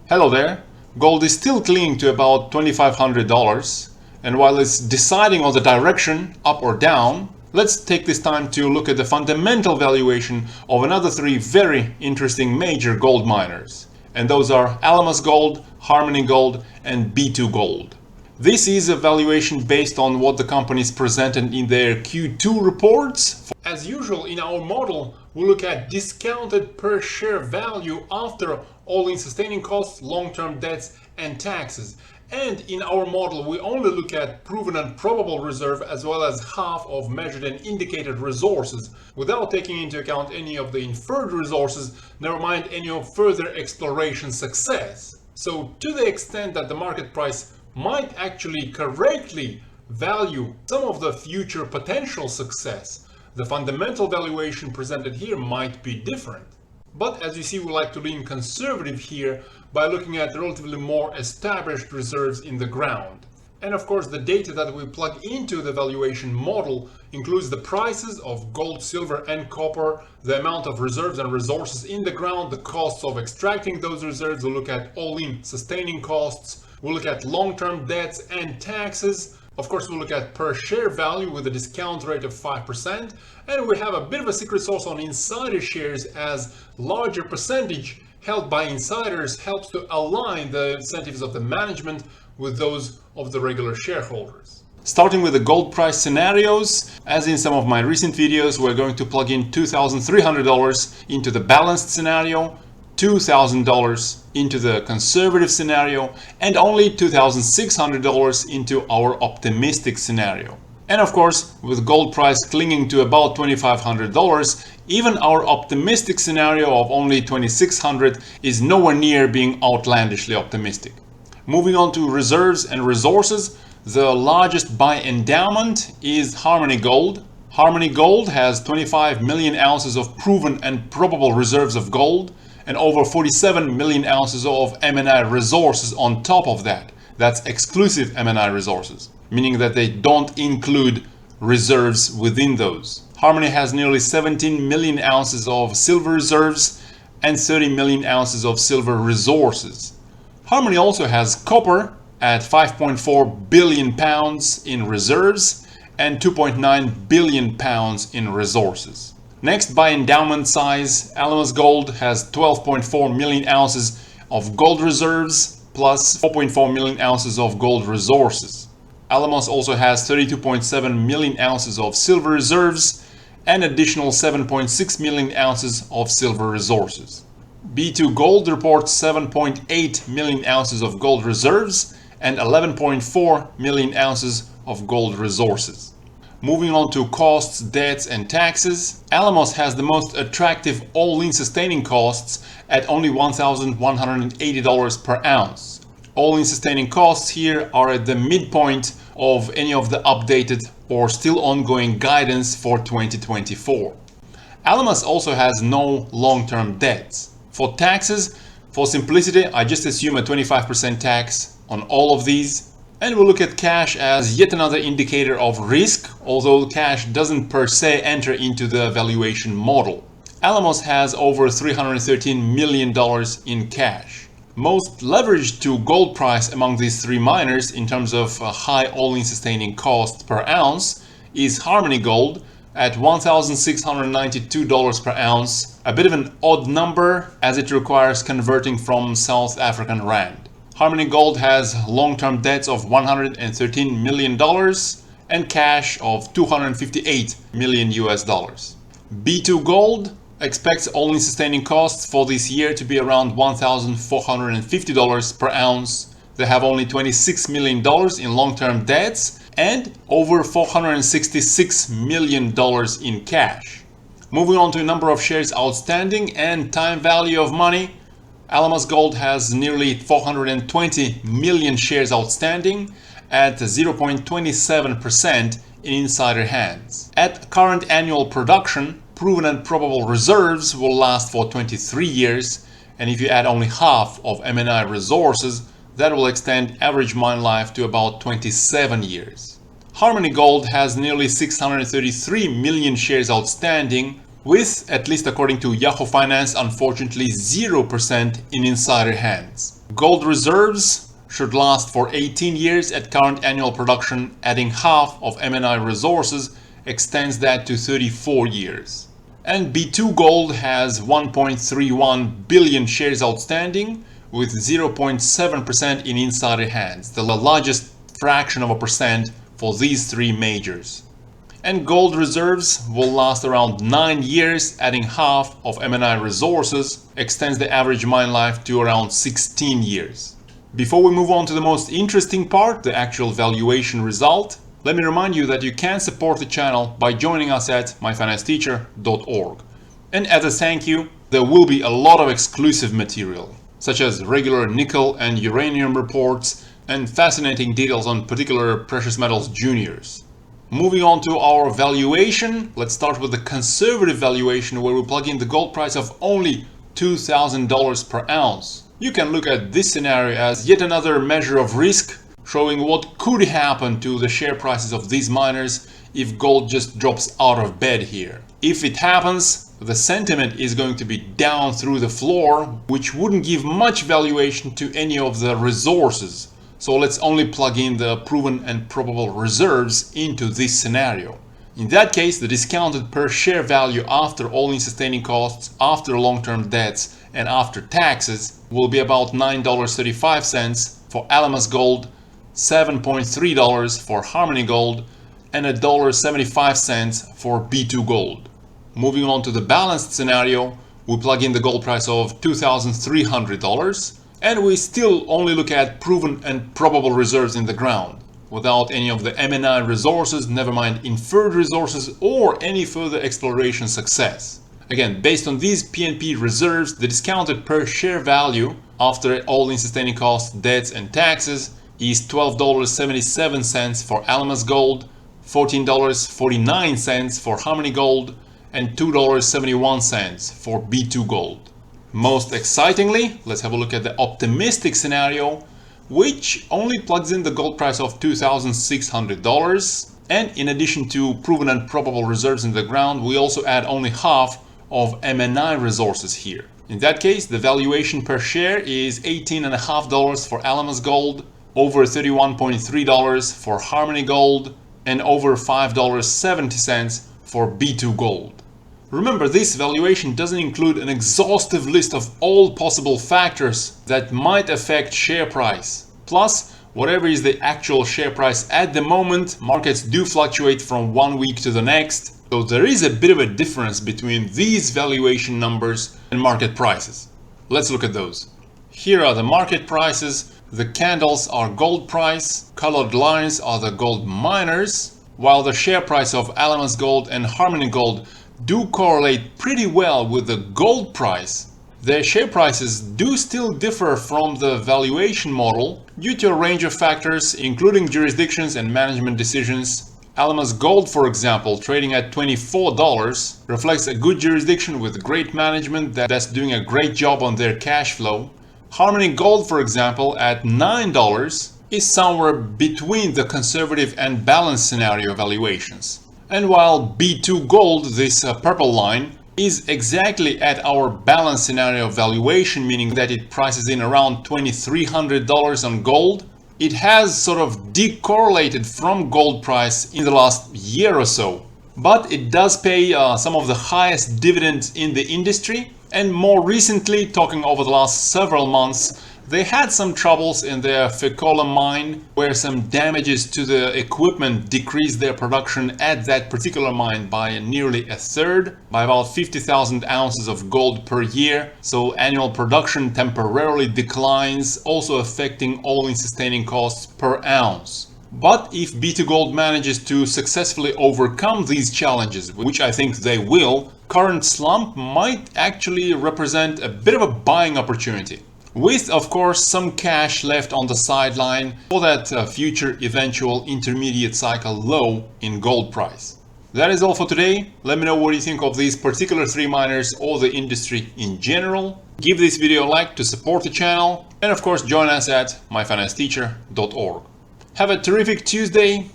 Hello there. Gold is still clinging to about $2,500, and while it's deciding on the direction, up or down, let's take this time to look at the fundamental valuation of another three very interesting major gold miners. And those are AlamosGold, HarmonyGold, and B2Gold. This is a valuation based on what the companies presented in their Q2 reports. As usual in our model, we look at discounted per share value after all-in sustaining costs, long-term debts, and taxes. And in our model, we only look at proven and probable reserve as well as half of measured and indicated resources, without taking into account any of the inferred resources, never mind any of further exploration success. So to the extent that the market price might actually correctly value some of the future potential success, the fundamental valuation presented here might be different. But as you see, we like to lean conservative here by looking at relatively more established reserves in the ground. And of course, the data that we plug into the valuation model includes the prices of gold, silver, and copper, the amount of reserves and resources in the ground, the costs of extracting those reserves. We look at all-in sustaining costs, we look at long-term debts and taxes. Of course, we'll look at per share value with a discount rate of 5%, and we have a bit of a secret sauce on insider shares, as larger percentage held by insiders helps to align the incentives of the management with those of the regular shareholders. Starting with the gold price scenarios, as in some of my recent videos, we're going to plug in $2,300 into the balanced scenario, $2,000 into the conservative scenario, and only $2,600 into our optimistic scenario. And of course, with gold price clinging to about $2,500, even our optimistic scenario of only $2,600 is nowhere near being outlandishly optimistic. Moving on to reserves and resources, the largest by endowment is HarmonyGold. HarmonyGold has 25 million ounces of proven and probable reserves of gold, and over 47 million ounces of M&I resources on top of that. That's exclusive M&I resources, meaning that they don't include reserves within those. Harmony has nearly 17 million ounces of silver reserves and 30 million ounces of silver resources. Harmony also has copper at 5.4 billion pounds in reserves and 2.9 billion pounds in resources. Next, by endowment size, AlamosGold has 12.4 million ounces of gold reserves plus 4.4 million ounces of gold resources. Alamos also has 32.7 million ounces of silver reserves and additional 7.6 million ounces of silver resources. B2Gold reports 7.8 million ounces of gold reserves and 11.4 million ounces of gold resources. Moving on to costs, debts, and taxes, Alamos has the most attractive all-in sustaining costs at only $1,180 per ounce. All-in sustaining costs here are at the midpoint of any of the updated or still ongoing guidance for 2024. Alamos also has no long-term debts. For taxes, for simplicity, I just assume a 25% tax on all of these. And we'll look at cash as yet another indicator of risk, although cash doesn't per se enter into the valuation model. Alamos has over $313 million in cash. Most leveraged to gold price among these three miners in terms of high all-in sustaining cost per ounce is HarmonyGold at $1,692 per ounce, a bit of an odd number as it requires converting from South African rand. HarmonyGold has long-term debts of $113 million and cash of $258 million US. B2Gold expects all-in sustaining costs for this year to be around $1,450 per ounce. They have only $26 million in long-term debts and over $466 million in cash. Moving on to a number of shares outstanding and time value of money, AlamosGold has nearly 420 million shares outstanding at 0.27% in insider hands. At current annual production, proven and probable reserves will last for 23 years, and if you add only half of M&I resources, that will extend average mine life to about 27 years. HarmonyGold has nearly 633 million shares outstanding, with, at least according to Yahoo Finance, unfortunately 0% in insider hands. Gold reserves should last for 18 years at current annual production. Adding half of M&I resources extends that to 34 years. And B2Gold has 1.31 billion shares outstanding with 0.7% in insider hands, the largest fraction of a percent for these three majors. And gold reserves will last around 9 years. Adding half of M&I resources extends the average mine life to around 16 years. Before we move on to the most interesting part, the actual valuation result, let me remind you that you can support the channel by joining us at myfinanceteacher.org. And as a thank you, there will be a lot of exclusive material, such as regular nickel and uranium reports and fascinating details on particular precious metals juniors. Moving on to our valuation, let's start with the conservative valuation, where we plug in the gold price of only $2,000 per ounce. You can look at this scenario as yet another measure of risk, showing what could happen to the share prices of these miners if gold just drops out of bed here. If it happens, the sentiment is going to be down through the floor, which wouldn't give much valuation to any of the resources. So let's only plug in the proven and probable reserves into this scenario. In that case, the discounted per share value after all-in sustaining costs, after long-term debts, and after taxes will be about $9.35 for AlamosGold, $7.3 for HarmonyGold, and $1.75 for B2Gold. Moving on to the balanced scenario, we plug in the gold price of $2,300, and we still only look at proven and probable reserves in the ground, without any of the M&I resources, never mind inferred resources or any further exploration success. Again, based on these P&P reserves, the discounted per share value after all-in sustaining costs, debts and taxes is $12.77 for AlamosGold, $14.49 for HarmonyGold, and $2.71 for B2Gold. Most excitingly, let's have a look at the optimistic scenario, which only plugs in the gold price of $2,600. And in addition to proven and probable reserves in the ground, we also add only half of M&I resources here. In that case, the valuation per share is $18.50 for AlamosGold, over $31.3 for HarmonyGold, and over $5.70 for B2Gold. Remember, this valuation doesn't include an exhaustive list of all possible factors that might affect share price. Plus, whatever is the actual share price at the moment, markets do fluctuate from one week to the next, so there is a bit of a difference between these valuation numbers and market prices. Let's look at those. Here are the market prices. The candles are gold price, colored lines are the gold miners, while the share price of AlamosGold and HarmonyGold do correlate pretty well with the gold price. Their share prices do still differ from the valuation model due to a range of factors, including jurisdictions and management decisions. AlamosGold, for example, trading at $24, reflects a good jurisdiction with great management that's doing a great job on their cash flow. HarmonyGold, for example, at $9 is somewhere between the conservative and balanced scenario valuations. And while B2Gold, this purple line, is exactly at our balanced scenario valuation, meaning that it prices in around $2,300 on gold, it has sort of decorrelated from gold price in the last year or so. But it does pay some of the highest dividends in the industry, and more recently, talking over the last several months, they had some troubles in their Fekola mine, where some damages to the equipment decreased their production at that particular mine by nearly a third, by about 50,000 ounces of gold per year. So annual production temporarily declines, also affecting all-in sustaining costs per ounce. But if B2Gold manages to successfully overcome these challenges, which I think they will, current slump might actually represent a bit of a buying opportunity, with of course some cash left on the sideline for that future eventual intermediate cycle low in gold price. That is all for today. Let me know what you think of these particular three miners or the industry in general. Give this video a like to support the channel, and of course join us at myfinanceteacher.org. Have a terrific Tuesday.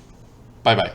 Bye bye.